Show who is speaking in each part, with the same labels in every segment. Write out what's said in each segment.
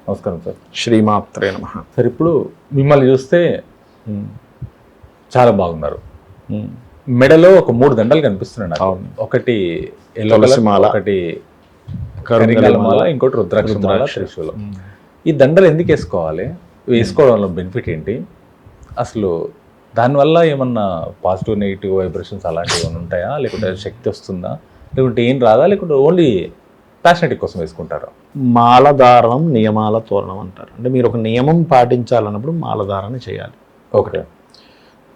Speaker 1: నమస్కారం సార్.
Speaker 2: శ్రీమాత్రే నమః.
Speaker 1: సార్ ఇప్పుడు మిమ్మల్ని చూస్తే చాలా బాగున్నారు. మెడలో ఒక 3 దండలు కనిపిస్తున్నాయి నాకు. ఒకటి ఎల్లో కలర్ మాల, ఒకటి కరింగల మాల, ఇంకోటి రుద్రాక్ష మాల, త్రిశూలం. ఈ దండలు ఎందుకు వేసుకోవాలి? వేసుకోవడం వల్ల బెనిఫిట్ ఏంటి? అసలు దానివల్ల ఏమన్నా పాజిటివ్ నెగిటివ్ వైబ్రేషన్స్ అలాంటివి ఏమైనా ఉంటాయా, లేకుంటే శక్తి వస్తుందా, లేకుంటే ఏం రాదా, లేకుంటే ఓన్లీ ప్యాషనెటిక్ కోసం వేసుకుంటారా?
Speaker 2: మాలధారణం నియమాల తోరణం అంటారు. అంటే మీరు ఒక నియమం పాటించాలన్నప్పుడు మాలధారణ చేయాలి.
Speaker 1: ఒకటే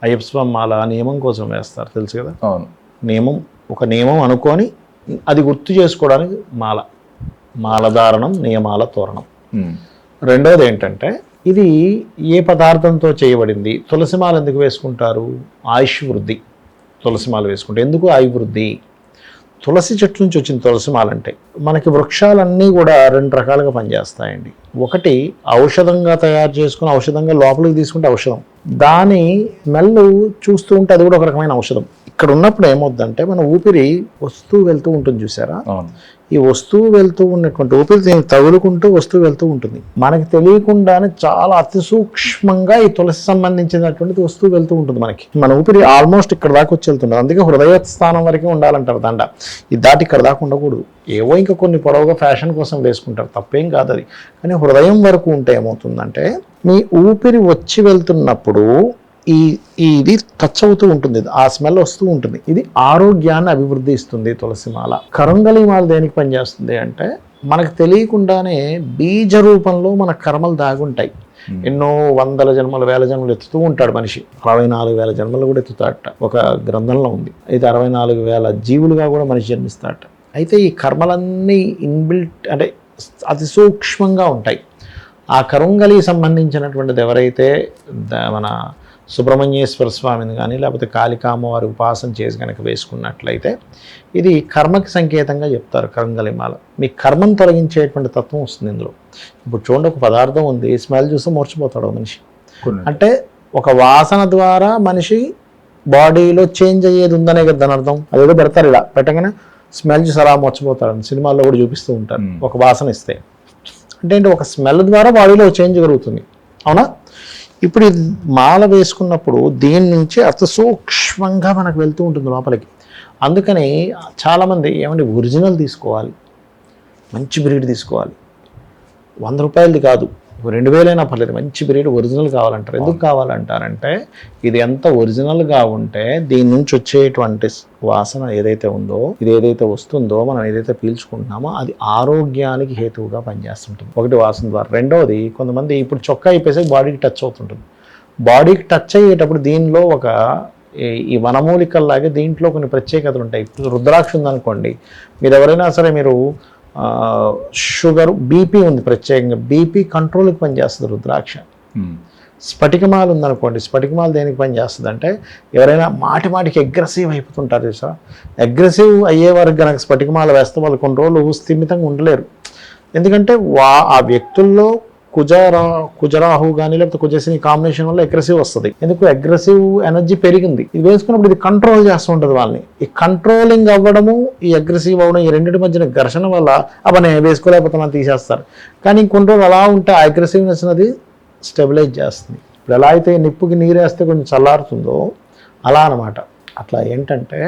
Speaker 2: అయ్యప్ప స్వామి మాల నియమం కోసం వేస్తారు, తెలుసు కదా.
Speaker 1: అవును.
Speaker 2: నియమం, ఒక నియమం అనుకొని అది గుర్తు చేసుకోవడానికి మాలధారణం నియమాల తోరణం. రెండోది ఏంటంటే, ఇది ఏ పదార్థంతో చేయబడింది? తులసి మాల ఎందుకు వేసుకుంటారు? ఆయుష్ వృద్ధి. తులసి మాల వేసుకుంటే ఎందుకు ఆయుష్ వృద్ధి? తులసి చెట్టు నుంచి వచ్చిన తులసి మాల అంటే మనకి వృక్షాలన్నీ కూడా 2 రకాలుగా పనిచేస్తాయండి. ఒకటి ఔషధంగా తయారు చేసుకుని ఔషధంగా లోపలికి తీసుకుంటే ఔషధం, దాని స్మెల్ చూస్తూ ఉంటే అది కూడా ఒక రకమైన ఔషధం. ఇక్కడ ఉన్నప్పుడు ఏమవుద్దంటే, మన ఊపిరి వస్తూ వెళ్తూ ఉంటుంది, చూసారా? ఈ వస్తూ వెళ్తూ ఉన్నటువంటి ఊపిరి తగులుకుంటూ వస్తూ వెళ్తూ ఉంటుంది. మనకి తెలియకుండానే చాలా అతి సూక్ష్మంగా ఈ తులసి సంబంధించినటువంటిది వస్తూ వెళ్తూ ఉంటుంది. మన ఊపిరి ఆల్మోస్ట్ ఇక్కడ దాకా వచ్చి వెళ్తుంది. అందుకే హృదయ స్థానం వరకే ఉండాలంటారు దండ. ఇది దాటి ఇక్కడ దాకా ఉండకూడదు. ఏవో ఇంకా కొన్ని పొడవుగా ఫ్యాషన్ కోసం వేసుకుంటారు, తప్పేం కాదు అది. కానీ హృదయం వరకు ఉంటే ఏమవుతుందంటే, మీ ఊపిరి వచ్చి వెళ్తున్నప్పుడు ఇది టచ్ అవుతూ ఉంటుంది, ఆ స్మెల్ వస్తూ ఉంటుంది. ఇది ఆరోగ్యాన్ని అభివృద్ధి ఇస్తుంది తులసి మాల. కరంగలి మాల దేనికి పనిచేస్తుంది అంటే, మనకు తెలియకుండానే బీజ రూపంలో మన కర్మలు దాగుంటాయి. ఎన్నో 100 జన్మలు 1000 జన్మలు ఎత్తుతూ ఉంటాడు మనిషి. 64,000 జన్మలు కూడా ఎత్తుతాడట, ఒక గ్రంథంలో ఉంది. అయితే 64,000 జీవులుగా కూడా మనిషి జన్మిస్తాడట. అయితే ఈ కర్మలన్నీ ఇన్బిల్ట్, అంటే అతి సూక్ష్మంగా ఉంటాయి. ఆ కరంగలి సంబంధించినటువంటిది ఎవరైతే మన సుబ్రహ్మణ్యేశ్వర స్వామిని కానీ లేకపోతే కాళికామ్మవారి ఉపాసన చేసి కనుక వేసుకున్నట్లయితే, ఇది కర్మకి సంకేతంగా చెప్తారు కరంగలి మాల. మీ కర్మను తొలగించేటువంటి తత్వం వస్తుంది ఇందులో. ఇప్పుడు చూడండి, ఒక పదార్థం ఉంది, స్మెల్ చూస్తే మూర్చిపోతాడు మనిషి. అంటే ఒక వాసన ద్వారా మనిషి బాడీలో చేంజ్ అయ్యేది ఉందనే కదా దాని అర్థం. అదేదో పెడతారు, ఇలా పెట్టగానే స్మెల్ చూసి అలా మూర్చిపోతాడు. సినిమాల్లో కూడా చూపిస్తూ ఉంటారు. ఒక వాసన ఇస్తే అంటే ఏంటి, ఒక స్మెల్ ద్వారా బాడీలో చేంజ్ జరుగుతుంది, అవునా? ఇప్పుడు ఇది మాల వేసుకున్నప్పుడు దీని నుంచి అతి సూక్ష్మంగా మనకు వెళ్తూ ఉంటుంది లోపలికి. అందుకని చాలామంది ఏమంటే ఒరిజినల్ తీసుకోవాలి, మంచి బ్రీడ్ తీసుకోవాలి, 100 రూపాయలది కాదు, 2,000 అయినా పర్లేదు, మంచి బ్రీడ్ ఒరిజినల్ కావాలంటారు. ఎందుకు కావాలంటారంటే, ఇది ఎంత ఒరిజినల్గా ఉంటే దీని నుంచి వచ్చేటువంటి వాసన ఏదైతే ఉందో, ఇది ఏదైతే వస్తుందో, మనం ఏదైతే పీల్చుకుంటున్నామో అది ఆరోగ్యానికి హేతువుగా పనిచేస్తుంటుంది. ఒకటి వాసన ద్వారా. రెండవది, కొంతమంది ఇప్పుడు చొక్కా అయిపోయేసరికి బాడీకి టచ్ అవుతుంటుంది. బాడీకి టచ్ అయ్యేటప్పుడు దీనిలో ఒక ఈ వనమూలికల్లాగే దీంట్లో కొన్ని ప్రత్యేకతలు ఉంటాయి. ఇప్పుడు రుద్రాక్ష ఉందనుకోండి, మీరు ఎవరైనా సరే, మీరు షుగర్, బీపీ ఉంది, ప్రత్యేకంగా బీపీ కంట్రోల్కి పనిచేస్తుంది రుద్రాక్ష. స్ఫటికమాల ఉందనుకోండి, స్ఫటికమాల దేనికి పనిచేస్తుంది అంటే, ఎవరైనా మాటికి అగ్రెసివ్ అయిపోతుంటారు చూసా, అగ్రెసివ్ అయ్యే వరకు కనుక స్ఫటికమాల వేస్తే వాళ్ళు కొన్ని రోజులు స్థిమితంగా ఉండలేరు. ఎందుకంటే ఆ వ్యక్తుల్లో కుజరాహు కానీ లేకపోతే కుజశని కాంబినేషన్ వల్ల అగ్రెసివ్ వస్తుంది. ఎందుకు? అగ్రెసివ్ ఎనర్జీ పెరిగింది. ఇది వేసుకున్నప్పుడు ఇది కంట్రోల్ చేస్తూ ఉంటుంది వాళ్ళని. ఈ కంట్రోలింగ్ అవ్వడము, ఈ అగ్రెసివ్ అవ్వడం, ఈ రెండింటి మధ్యన ఘర్షణ వల్ల అవి నేను వేసుకోలేకపోతున్నాను తీసేస్తారు. కానీ కొన్ని రోజులు అలా ఉంటే ఆ అగ్రెసివ్నెస్ అనేది స్టెబిలైజ్ చేస్తుంది. ఇప్పుడు ఎలా అయితే నిప్పుకి నీరు వేస్తే కొంచెం చల్లారుతుందో అలా అనమాట. అట్లా ఏంటంటే,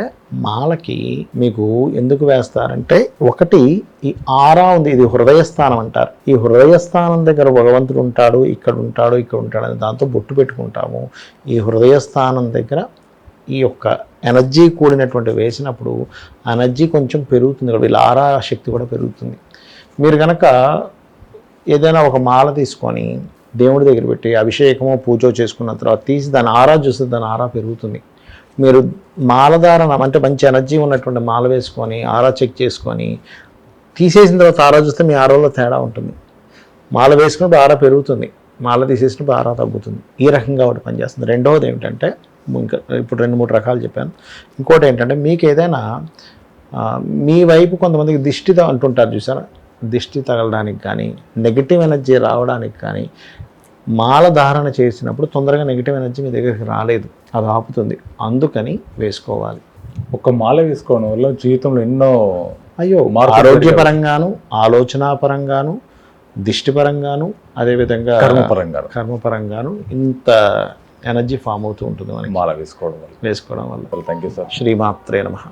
Speaker 2: మాలకి మీకు ఎందుకు వేస్తారంటే, ఒకటి ఈ ఆరా ఉంది, ఇది హృదయస్థానం అంటారు. ఈ హృదయస్థానం దగ్గర భగవంతుడు ఉంటాడు, ఇక్కడ ఉంటాడు, ఇక్కడ ఉంటాడు అని దాంతో బొట్టు పెట్టుకుంటాము. ఈ హృదయస్థానం దగ్గర ఈ యొక్క ఎనర్జీ కూడినటువంటి వేసినప్పుడు ఎనర్జీ కొంచెం పెరుగుతుంది, వీళ్ళ ఆరా శక్తి కూడా పెరుగుతుంది. మీరు కనుక ఏదైనా ఒక మాల తీసుకొని దేవుడి దగ్గర పెట్టి అభిషేకమో పూజో చేసుకున్న తర్వాత తీసి దాని ఆరా చూస్తే దాని ఆరా పెరుగుతుంది. మీరు మాలధారణ అంటే మంచి ఎనర్జీ ఉన్నటువంటి మాల వేసుకొని ఆరా చెక్ చేసుకొని తీసేసిన తర్వాత ఆరా చూస్తే మీ ఆరాలో తేడా ఉంటుంది. మాల వేసుకున్నప్పుడు ఆరా పెరుగుతుంది, మాల తీసేసినప్పుడు ఆరా తగ్గుతుంది. ఈ రకంగా ఒకటి పనిచేస్తుంది. రెండవది ఏమిటంటే, ఇంకా ఇప్పుడు 2-3 రకాలు చెప్పాను. ఇంకోటి ఏంటంటే, మీకు ఏదైనా మీ వైపు కొంతమందికి దిష్టి అంటుంటారు చూసారా, దిష్టి తగలడానికి కానీ నెగిటివ్ ఎనర్జీ రావడానికి కానీ మాల ధారణ చేసినప్పుడు తొందరగా నెగిటివ్ ఎనర్జీ మీ దగ్గరికి రాలేదు, అది ఆపుతుంది. అందుకని వేసుకోవాలి.
Speaker 1: ఒక మాల వేసుకోవడం వల్ల జీవితంలో ఎన్నో
Speaker 2: ఆరోగ్యపరంగాను, ఆలోచనాపరంగాను, దిష్టిపరంగాను అదేవిధంగా
Speaker 1: కర్మపరంగా
Speaker 2: కర్మపరంగాను ఇంత ఎనర్జీ ఫామ్ అవుతూ ఉంటుంది మనకి
Speaker 1: మాల వేసుకోవడం వల్ల.
Speaker 2: వేసుకోవడం వల్ల.
Speaker 1: Thank you sir.
Speaker 2: శ్రీమాత్రే నమః.